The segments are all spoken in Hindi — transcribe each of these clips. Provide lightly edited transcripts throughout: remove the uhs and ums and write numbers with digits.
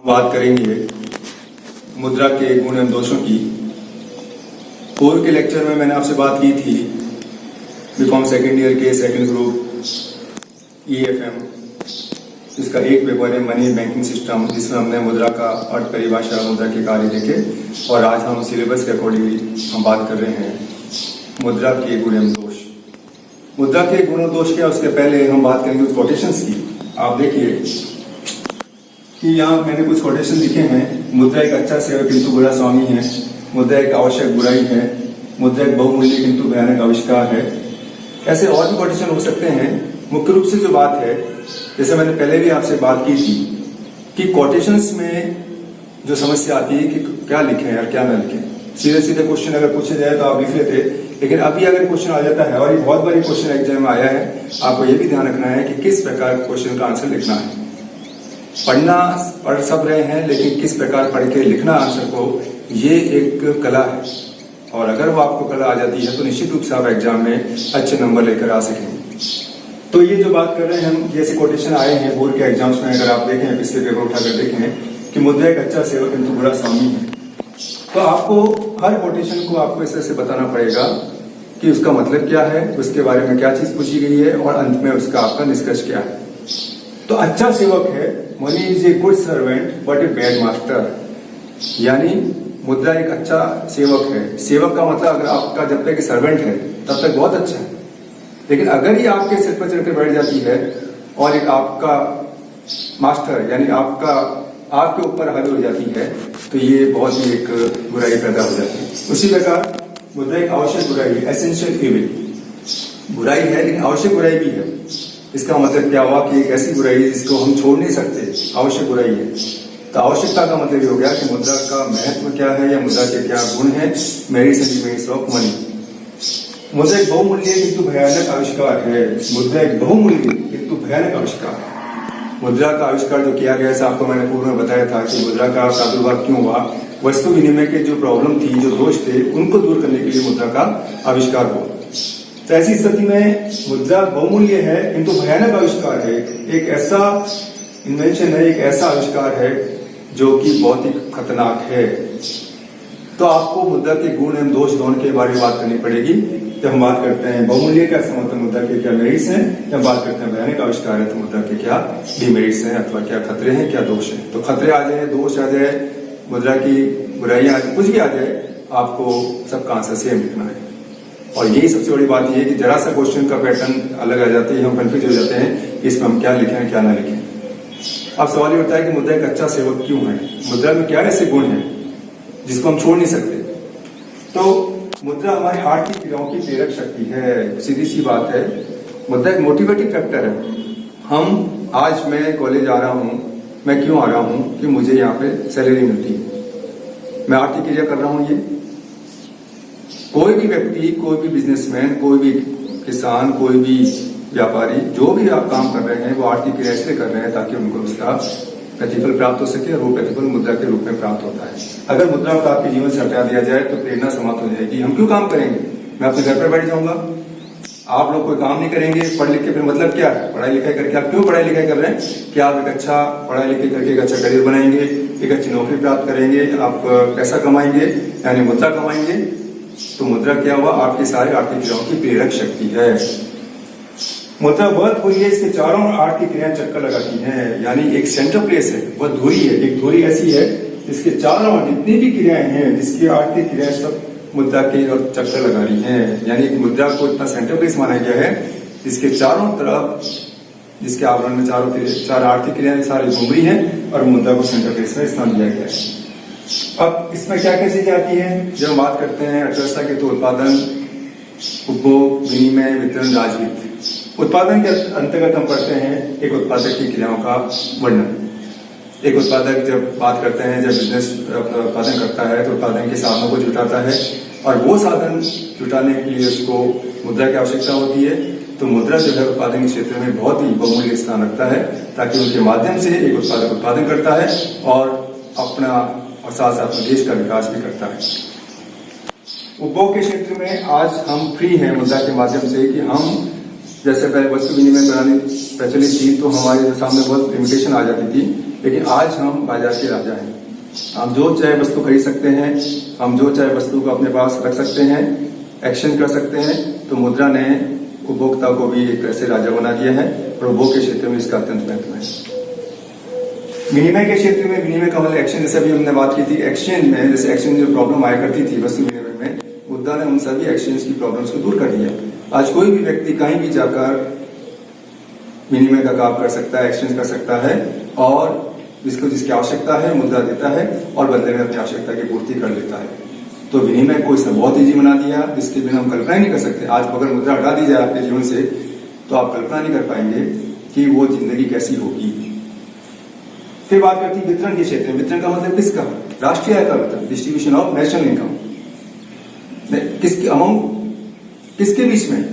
बात करेंगे मुद्रा के गुण एवं दोषों की। पूर्व के लेक्चर में मैंने आपसे बात की थी बीकॉम सेकेंड ईयर के सेकंड ग्रुप EFM, इसका एक पेपर है मनी बैंकिंग सिस्टम, जिसमें हमने मुद्रा का अर्थ परिभाषा, मुद्रा के कार्य देखे। और आज हम सिलेबस के अकॉर्डिंगली हम बात कर रहे हैं मुद्रा के गुण एवं दोष। मुद्रा के गुण और दोष क्या, उसके पहले हम बात करेंगे कुछ कोटेशंस की। आप देखिए कि यहाँ मैंने कुछ कोटेशन लिखे हैं। मुद्रा एक अच्छा सेवक किंतु बुरा स्वामी है, मुद्रा एक आवश्यक बुराई है, मुद्रा एक बहुमूल्य किंतु भयानक आविष्कार है। ऐसे और भी कोटेशन हो सकते हैं। मुख्य रूप से जो बात है, जैसे मैंने पहले भी आपसे बात की थी कि कोटेशंस में जो समस्या आती है कि क्या लिखें और क्या न लिखें। सीधे सीधे क्वेश्चन अगर पूछे जाए तो आप लिख लेते, लेकिन अभी अगर क्वेश्चन आ जाता है और ये बहुत बड़ी क्वेश्चन एग्जाम में आया है, आपको ये भी ध्यान रखना है कि किस प्रकार क्वेश्चन का आंसर लिखना है। पढ़ सब रहे हैं, लेकिन किस प्रकार पढ़ के लिखना आंसर को, ये एक कला है। और अगर वो आपको कला आ जाती है तो निश्चित रूप से आप एग्जाम में अच्छे नंबर लेकर आ सकेंगे। तो ये जो बात कर रहे हैं हम, जैसे कोटेशन आए हैं बोर्ड के एग्जाम्स में, अगर आप देखें पिछले पेपर उठाकर देखें कि मुद्रा एक अच्छा सेवक किंतु बुरा स्वामी है, तो आपको हर कोटेशन को आपको इस तरह से बताना पड़ेगा कि उसका मतलब क्या है, उसके बारे में क्या चीज पूछी गई है और अंत में उसका आपका निष्कर्ष क्या है। तो अच्छा सेवक है, money is a good servant but a bad master. यानी मुद्रा एक अच्छा सेवक है। सेवक का मतलब अगर आपका जब तक सर्वेंट है तब तक बहुत अच्छा है, लेकिन अगर ये आपके सिर पर चढ़कर बैठ जाती है और एक आपका मास्टर यानी आपके ऊपर हावी हो जाती है, तो ये बहुत ही एक बुराई पैदा हो जाती है। उसी प्रकार मुद्रा एक आवश्यक बुराई है, एसेंशियल इविल। बुराई है लेकिन आवश्यक बुराई भी है। इसका मतलब क्या हुआ कि एक ऐसी बुराई है जिसको हम छोड़ नहीं सकते, आवश्यक बुराई है। तो आवश्यकता का मतलब ये हो गया कि मुद्रा का महत्व क्या है या मुद्रा के क्या गुण है। Merits and demerits of money. मुद्रा एक बहुमूल्य किंतु भयानक आविष्कार है। मुद्रा एक बहुमूल्य किंतु भयानक आविष्कार है। मुद्रा का आविष्कार जो किया गया, आपको मैंने पूर्व में बताया था कि मुद्रा का प्रादुर्भाव क्यों हुआ। वस्तु विनिमय के जो प्रॉब्लम थी, जो दोष थे, उनको दूर करने के लिए मुद्रा का आविष्कार हुआ। तो ऐसी स्थिति में मुद्रा बहुमूल्य है किंतु भयानक आविष्कार है। एक ऐसा इन्वेंशन है, एक ऐसा आविष्कार है जो कि बहुत ही खतरनाक है। तो आपको मुद्रा के गुण एवं दोष दोनों के बारे में बात करनी पड़ेगी। जब हम बात करते हैं बहुमूल्य का मतलब मुद्रा के क्या मेरिट्स हैं, जब बात करते हैं भयानक आविष्कार है तो मुद्रा के क्या डिमेरिट्स हैं अथवा क्या खतरे हैं, क्या दोष हैं। तो खतरे आ जाए, दोष आ जाए, मुद्रा की बुराइयां आ जाए, कुछ भी आ जाए, आपको सबका आंसर सेम लिखना है। और यही सबसे बड़ी बात यह है कि जरा सा क्वेश्चन का पैटर्न अलग आ जाते हैं, हम कंफ्यूज हो जाते हैं कि इसमें हम क्या लिखें क्या ना लिखें। अब सवाल ये उठता है कि मुद्रा एक अच्छा सेवक क्यों है। मुद्रा में क्या ऐसे गुण हैं जिसको हम छोड़ नहीं सकते। तो मुद्रा हमारे आर्थिक क्रियाओं की प्रेरक शक्ति है। सीधी सी बात है, मुद्रा एक मोटिवेटिंग फैक्टर है। आज मैं कॉलेज आ रहा हूं, मैं क्यों आ रहा हूं कि मुझे यहाँ पे सैलरी मिलती है, मैं आर्थिक क्रिया कर रहा हूं। ये कोई भी व्यक्ति, कोई भी बिजनेसमैन, कोई भी किसान, कोई भी व्यापारी, जो भी आप काम कर रहे हैं वो आर्थिक क्रिया इसलिए कर रहे हैं ताकि उनको उसका प्रतिफल प्राप्त हो सके, और वो प्रतिफल मुद्रा के रूप में प्राप्त होता है। अगर मुद्रा को आपके जीवन से हटा दिया जाए तो प्रेरणा समाप्त हो जाएगी। हम क्यों काम करेंगे, मैं अपने घर पर बैठ जाऊंगा, आप लोग कोई काम नहीं करेंगे, पढ़ लिख के फिर मतलब क्या है, पढ़ाई लिखाई करके आप क्यों पढ़ाई लिखाई कर रहे हैं कि आप एक अच्छा पढ़ाई लिखाई करके एक अच्छा करियर बनाएंगे, एक अच्छी नौकरी प्राप्त करेंगे, आप पैसा कमाएंगे यानी मुद्रा कमाएंगे। तो मुद्रा क्या हुआ, आपके सारे आर्थिक क्रियाओं की प्रेरक शक्ति है। मुद्रा वह धुरी है, इसके चारों आर्थिक क्रियाएं चक्कर लगाती हैं, यानी एक सेंटर प्लेस है, वह धुरी है। एक धुरी ऐसी है जिसके चारों जितनी भी क्रियाएं हैं, जिसकी आर्थिक क्रियाएं सब मुद्रा के और चक्कर लगा रही हैं। यानी मुद्रा को इतना सेंटर प्लेस माना गया है जिसके चारों तरफ, जिसके आवरण में चार आर्थिक क्रियाएं सारी घूम रही हैं और मुद्रा को सेंटर प्लेस में स्थान दिया गया है। अब इसमें क्या क्या चीजें आती है जब हम बात करते हैं अर्थव्यवस्था के, तो उत्पादन, उपभोग, विनिमय, वितरण, राजनीति। उत्पादन के अंतर्गत हम पढ़ते हैं एक उत्पादक की क्रियाओं का वर्णन। एक उत्पादक जब बात करते हैं, जब बिजनेस अपना उत्पादन करता है तो उत्पादन के साधनों को जुटाता है, और वो साधन जुटाने के लिए उसको मुद्रा की आवश्यकता होती है। तो मुद्रा जो है उत्पादन के क्षेत्र में बहुत ही बहुमूल्य स्थान रखता है, ताकि उनके माध्यम से एक उत्पादक उत्पादन करता है और अपना और साथ साथ में देश का विकास भी करता है। उपभोग के क्षेत्र में आज हम फ्री हैं मुद्रा के माध्यम से कि हम जैसे पहले वस्तु विनिमय प्रणाली प्रचलित थी तो हमारे सामने बहुत लिमिटेशन आ जाती थी लेकिन आज हम बाजार के राजा हैं। हम जो चाहे वस्तु खरीद सकते हैं, हम जो चाहे वस्तु को अपने पास रख सकते हैं, एक्सचेंज कर सकते हैं। तो मुद्रा ने उपभोक्ता को भी एक ऐसे राजा बना दिया है और उपभोग के क्षेत्र में इसका अत्यंत महत्व है। विनिमय के क्षेत्र में विनिमय का मतलब एक्सचेंज, जैसे अभी हमने बात की थी एक्सचेंज में, जैसे एक्सचेंज जो प्रॉब्लम आया करती थी वस्तु विनिमय में, मुद्रा ने उन सभी एक्सचेंज की प्रॉब्लम्स को दूर कर दिया। आज कोई भी व्यक्ति कहीं भी जाकर विनिमय का काम कर सकता है, एक्सचेंज कर सकता है और जिसकी आवश्यकता है मुद्रा देता है और बदले में अपनी आवश्यकता की पूर्ति कर लेता है। तो विनिमय को इसने बहुत ईजी बना दिया, जिसके बिना हम कल्पना ही नहीं कर सकते। आज अगर मुद्रा हटा दी जाए आपके जीवन से तो आप कल्पना नहीं कर पाएंगे कि वो जिंदगी कैसी होगी। फिर बात करती है वितरण के क्षेत्र में। वितरण का मतलब किसका? राष्ट्रीय आय का वितरण, डिस्ट्रीब्यूशन ऑफ नेशनल इनकम। किसके बीच में?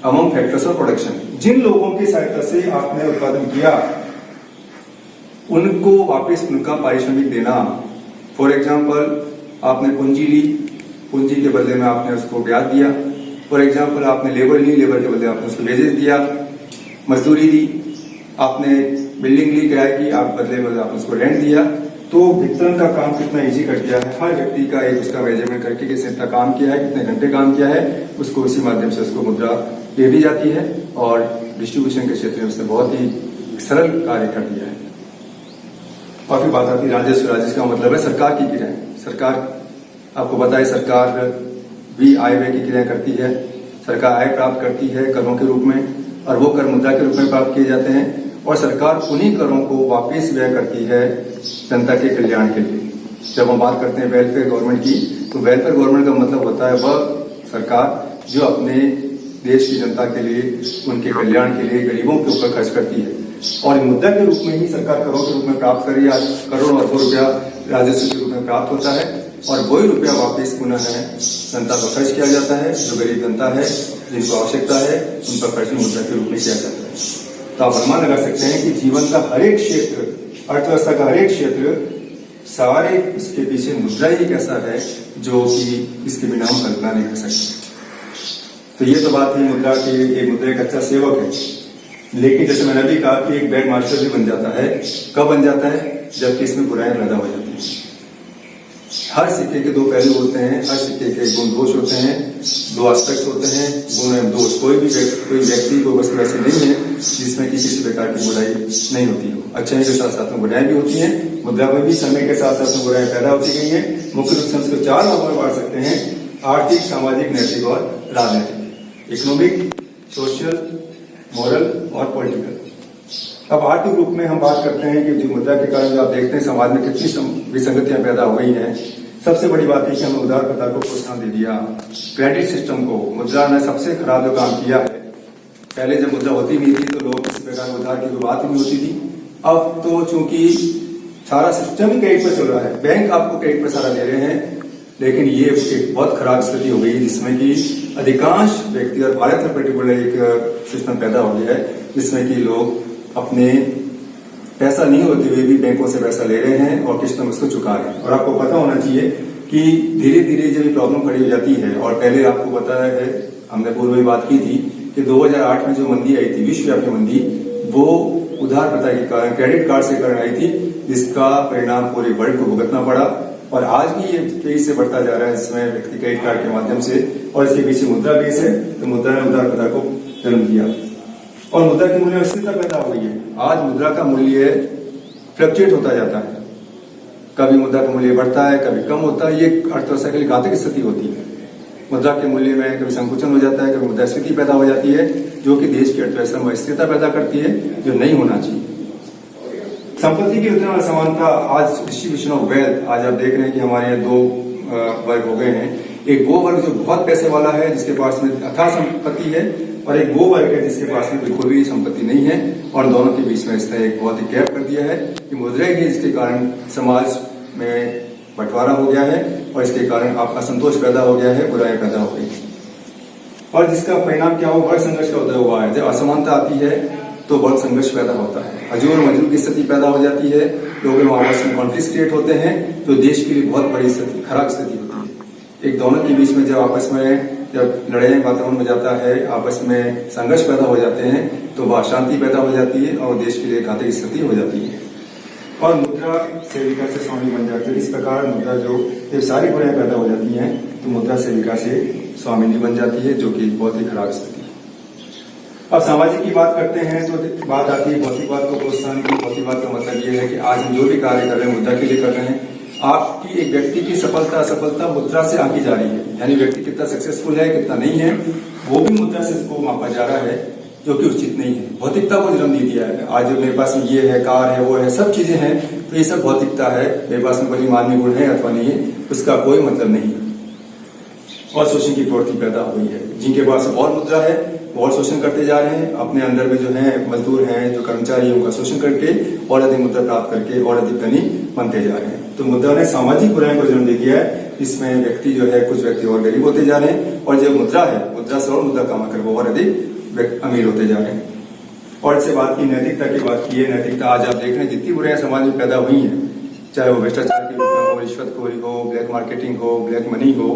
Among factors of production. जिन लोगों की सहायता से आपने उत्पादन किया उनको वापस उनका पारिश्रमिक देना। फॉर एग्जाम्पल, आपने पूंजी ली, पूंजी के बदले में आपने उसको ब्याज दिया। फॉर एग्जाम्पल, आपने लेबर ली, लेबर के बदले आपने उसको वेजेस दिया। मजदूरी दी, आपने बिल्डिंग ली किराए की, आप बदले में आपने उसको रेंट दिया। तो वितरण का काम कितना इजी कर दिया है। हर व्यक्ति का एक उसका मेजरमेंट करके किसने इतना काम किया है, कितने घंटे काम किया है, उसको उसी माध्यम से उसको मुद्रा दे दी जाती है। और डिस्ट्रीब्यूशन के क्षेत्र में उसने बहुत ही सरल कार्य कर दिया है। और फिर बात आती है राजस्व। राजस्व का मतलब है सरकार की क्रियाएं। सरकार, आपको पता है, सरकार भी आय व्यय की क्रियाएं करती है। सरकार आय प्राप्त करती है करों के रूप में और वो कर मुद्रा के रूप में प्राप्त किए जाते हैं और सरकार उन्हीं करों को वापस व्यय करती है जनता के कल्याण के लिए। जब हम बात करते हैं वेलफेयर गवर्नमेंट की, तो वेलफेयर गवर्नमेंट का मतलब होता है वह सरकार जो अपने देश की जनता के लिए, उनके कल्याण के लिए गरीबों के ऊपर खर्च करती है। और मुद्रा के रूप में ही सरकार करोड़ के रूप में प्राप्त कर रही है। आज करोड़ अरबों रुपया राजस्व के रूप में प्राप्त होता है और वही रुपया वापस पुनः जनता पर खर्च किया जाता है। जो गरीब जनता है, जिनको आवश्यकता है, उन पर खर्च मुद्रा के रूप में किया जाता है। तो आप अनुमान लगा सकते हैं कि जीवन का हर एक क्षेत्र, अर्थव्यवस्था का हर एक क्षेत्र, सारे इसके पीछे मुद्रा ही एक ऐसा है जो कि इसके बिना हम कल्पना नहीं कर सकते। तो ये तो बात है मुद्रा की। एक मुद्रा एक अच्छा सेवक है, लेकिन जैसे मैंने अभी कहा कि एक बैड मास्टर भी बन जाता है। कब बन जाता है? जबकि इसमें बुराइयां पैदा हो जाती हैं। हर सिक्के के दो पहलू होते हैं, हर सिक्के के गुण दोष होते हैं, दो एस्पेक्ट्स होते हैं, गुण एवं दोष। कोई व्यक्ति कोई वस्तु ऐसी नहीं है जिसमें किसी प्रकार की बुराई नहीं होती हो। अच्छाई के साथ साथ में बुराई भी होती है। मुद्रा में भी समय के साथ साथ में बुराई पैदा होती गई है। मुख्य रूप से हम इसको 4 भागों में बांट सकते हैं: आर्थिक, सामाजिक, नैतिक और राजनीतिक। इकोनॉमिक, सोशल, मॉरल और पॉलिटिकल। अब आर्थिक रूप में हम बात करते हैं कि जो मुद्रा के कारण जो आप देखते हैं समाज में कितनी विसंगतियां पैदा हो गई हैं। सबसे बड़ी बात है कि हमने उधारकर्ता को प्रोत्साहन दे दिया। क्रेडिट सिस्टम को मुद्रा ने सबसे खराब जो काम किया है। पहले जब मुद्रा होती नहीं थी तो लोग किसी प्रकार उधार की कोई बात ही नहीं होती थी। अब तो चूंकि सारा सिस्टम ही क्रेडिट पर चल रहा है, बैंक आपको क्रेडिट पर सारा दे रहे हैं, लेकिन ये एक बहुत खराब स्थिति हो गई जिसमें कि अधिकांश व्यक्ति, और भारत में पर्टिकुलर एक सिस्टम पैदा हो गया है जिसमें कि लोग अपने पैसा नहीं होते हुए भी बैंकों से पैसा ले रहे हैं और किस्तों में उसको चुका रहे हैं। और आपको पता होना चाहिए कि धीरे धीरे जब ये प्रॉब्लम खड़ी हो जाती है, और पहले आपको पता है, हमने पूर्व में बात की थी कि 2008 में जो मंदी आई थी, विश्वव्यापी मंदी, वो उधारकर्ता के कारण, क्रेडिट कार्ड से कारण आई थी, जिसका परिणाम पूरे वर्ल्ड को भुगतना पड़ा। और आज भी ये तेजी से बढ़ता जा रहा है, इसमें व्यक्ति क्रेडिट कार्ड के माध्यम से, और इसके पीछे मुद्रा बेस है। तो मुद्रा ने उधारकर्ता को जन्म दिया और मुद्रा की मूल्य अस्थिरता पैदा हो गई है। आज मुद्रा का मूल्य फ्लक्चुएट होता जाता है, कभी मुद्रा का मूल्य बढ़ता है, कभी कम होता है। ये अर्थव्यवस्था के लिए घातक स्थिति होती है। मुद्रा के मूल्य में कभी संकुचन हो जाता है, कभी मुद्रास्फीति पैदा हो जाती है, जो कि देश की अर्थव्यवस्था में अस्थिरता पैदा करती है, जो नहीं होना चाहिए। संपत्ति की वितरण और समानता, आज डिस्ट्रीब्यूशन ऑफ वेल्थ, आज आप देख रहे हैं कि हमारे यहाँ 2 वर्ग हो गए हैं। एक वो वर्ग जो बहुत पैसे वाला है, जिसके पास में अथाह संपत्ति है, और एक वो वर्ग है जिसके पास में बिल्कुल भी संपत्ति नहीं है। और दोनों के बीच में इसने एक बहुत ही गैप कर दिया है कि मुद्रा ही, जिसके कारण समाज में बंटवारा हो गया है और इसके कारण आप असंतोष पैदा हो गया है, बुराई पैदा हो गई। और जिसका परिणाम क्या हो? वर्ग संघर्ष का उदय हुआ है। जब असमानता आती है तो वर्ग संघर्ष पैदा होता है, हजूर और मजूर की स्थिति पैदा हो जाती है, लोग आपस में कॉन्फ्लिक्ट क्रिएट होते हैं, तो देश के लिए बहुत बड़ी स्थिति, खराब स्थिति होती है। एक दोनों के बीच में जब आपस में जब लड़ाई वातावरण हो जाता है, आपस में संघर्ष पैदा हो जाते हैं, तो वह अशांति पैदा हो जाती है और देश के लिए घातक स्थिति हो जाती है। और मुद्रा सेविका से स्वामी बन जाते हैं। इस प्रकार मुद्रा जो ये सारी बुराइयां पैदा हो जाती हैं तो मुद्रा सेविका से स्वामिनी बन जाती है, जो कि बहुत ही खराब स्थिति है। अब सामाजिक की बात करते हैं तो बात आती है भौतिकवाद को प्रोत्साहन की। भौतिकवाद का मतलब ये है कि आज हम जो भी कार्य कर रहे हैं मुद्रा के लिए कर रहे हैं। आपकी एक व्यक्ति की सफलता असफलता मुद्रा से आंकी जा रही है, यानी व्यक्ति कितना सक्सेसफुल है कितना नहीं है वो भी मुद्रा से उसको मापा जा रहा है, जो कि उचित नहीं है। भौतिकता को जन्म नहीं दिया है। आज मेरे पास में ये है, कार है, वो है, सब चीजें हैं, तो ये सब भौतिकता है। मेरे पास में कोई मानवीय गुण है अथवा नहीं है उसका कोई मतलब नहीं है। और शोषण की प्रवृत्ति पैदा हुई है। जिनके पास और मुद्रा है वो और शोषण करते जा रहे हैं। अपने अंदर में जो है मजदूर हैं, जो कर्मचारी हैं, उनका शोषण करके और अधिक मुद्रा प्राप्त करके और अधिक धनी बनते जा रहे हैं। तो मुद्रा ने सामाजिक बुराई को जन्म दे दिया है। इसमें व्यक्ति जो है, कुछ व्यक्ति और गरीब होते जा रहे हैं और जो मुद्रा है, मुद्रा से और मुद्रा कमा कर वो और अधिक अमीर होते जा रहे हैं। और इससे बात की नैतिकता की बात की है। नैतिकता आज आप देख रहे हैं जितनी बुराइयां समाज में पैदा हुई हैं, चाहे वो भ्रष्टाचार के रूप में हो, रिश्वतखोरी हो, ब्लैक मार्केटिंग हो, ब्लैक मनी हो,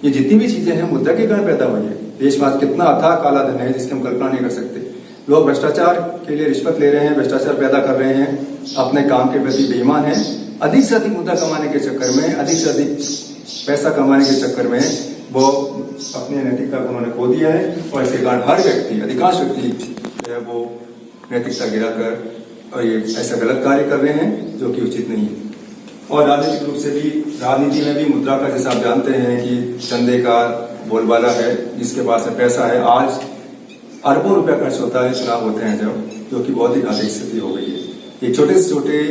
ये जितनी भी चीजें हैं मुद्रा के कारण पैदा हुई है। देश में आज कितना अथाह काला धन है जिसकी हम कल्पना नहीं कर सकते। लोग भ्रष्टाचार के लिए रिश्वत ले रहे हैं, भ्रष्टाचार पैदा कर रहे हैं, अपने काम के प्रति बेईमान है। अधिक से अधिक मुद्दा कमाने के चक्कर में, अधिक से अधिक पैसा कमाने के चक्कर में वो अपने नैतिकता को उन्होंने खो दिया है। और इसके कारण हर व्यक्ति, अधिकांश व्यक्ति जो है वो नैतिकता गिराकर और ये ऐसा गलत कार्य कर रहे हैं जो कि उचित नहीं है। और राजनीतिक रूप से भी, राजनीति में भी मुद्रा का, जैसा आप जानते हैं कि चंदे का बोलबाला है, जिसके पास पैसा है। आज अरबों रुपया खर्च होता है चुनाव होते हैं जब, जो कि बहुत ही घातक स्थिति हो गई है। ये छोटे से छोटे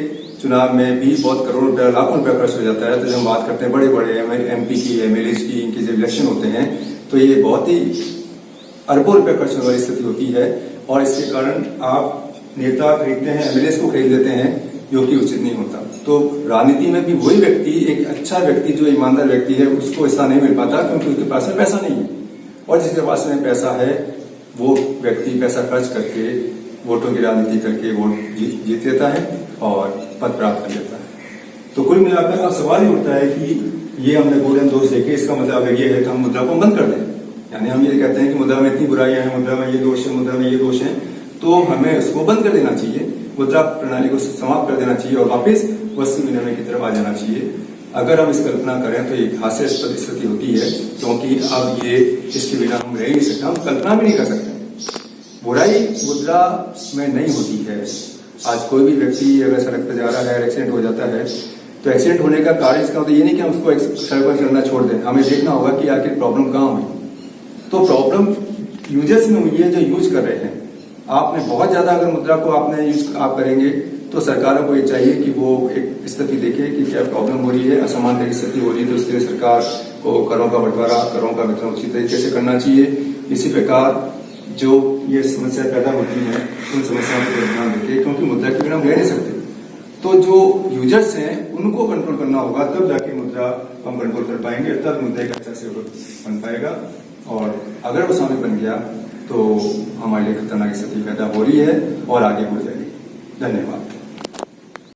चुनाव में भी बहुत करोड़ों रुपया, लाखों रुपया खर्च हो जाता है। तो जब हम बात करते हैं बड़े बड़े MP की, MLA की, इनके जब इलेक्शन होते हैं तो ये बहुत ही अरबों रुपया खर्च होने वाली स्थिति होती है। और इसके कारण आप नेता खरीदते हैं, MLA को खरीद लेते हैं, जो कि उचित नहीं होता। तो राजनीति में भी वही व्यक्ति, एक अच्छा व्यक्ति, जो ईमानदार व्यक्ति है, उसको ऐसा नहीं मिल पाता क्योंकि उसके पास में पैसा नहीं है। और जिसके पास में पैसा है वो व्यक्ति पैसा खर्च करके, वोटों की राजनीति करके वोट जीत लेता है और पद प्राप्त कर लेता है। तो कुल मिलाकर अब सवाल ही उठता है कि ये हमने गोल्डन दोष देखे, इसका मतलब ये है कि हम मुद्रा को बंद कर दें। यानी हम ये कहते हैं कि मुद्रा में इतनी बुराइयां हैं, मुद्रा में ये दोष है, मुद्रा में ये दोष है, तो हमें उसको बंद कर देना चाहिए, मुद्रा प्रणाली को समाप्त कर देना चाहिए और वापस वस्तु विनिमय की तरफ आ जाना चाहिए। अगर हम इस कल्पना करें तो एक हास्यास्पद स्थिति होती है, क्योंकि अब ये इसके बिना हम रह नहीं सकते, हम कल्पना भी नहीं कर सकते। बुराई मुद्रा में नहीं होती है। आज कोई भी व्यक्ति अगर सड़क पर जा रहा है, एक्सीडेंट हो जाता है, तो एक्सीडेंट होने का कारण इसका मतलब ये नहीं कि हम उसको सड़क पर चलना छोड़ दें। हमें देखना होगा कि आखिर प्रॉब्लम कहाँ हुई। तो प्रॉब्लम यूजर्स में हुई है, जो यूज कर रहे हैं। आपने बहुत ज्यादा अगर मुद्रा को आपने यूज आप करेंगे तो सरकारों को ये चाहिए कि वो एक स्थिति देखे कि क्या प्रॉब्लम हो रही है, असमानता की स्थिति हो रही है, तो उसके लिए सरकार को करों का बंटवारा, करों का वितरण उचित तरीके से करना चाहिए। इसी प्रकार जो ये समस्या पैदा होती है उन समस्याओं पर ध्यान देके, क्योंकि मुद्रा के बिना हम रह नहीं सकते। तो जो यूजर्स हैं उनको कंट्रोल करना होगा, तब जाके मुद्रा हम कंट्रोल कर पाएंगे, तब मुद्रा एक अच्छा से बन पाएगा। और अगर वो सामने बन गया तो हमारे लिए खतरनाक स्थिति पैदा हो रही है और आगे बढ़ जाएगी। धन्यवाद।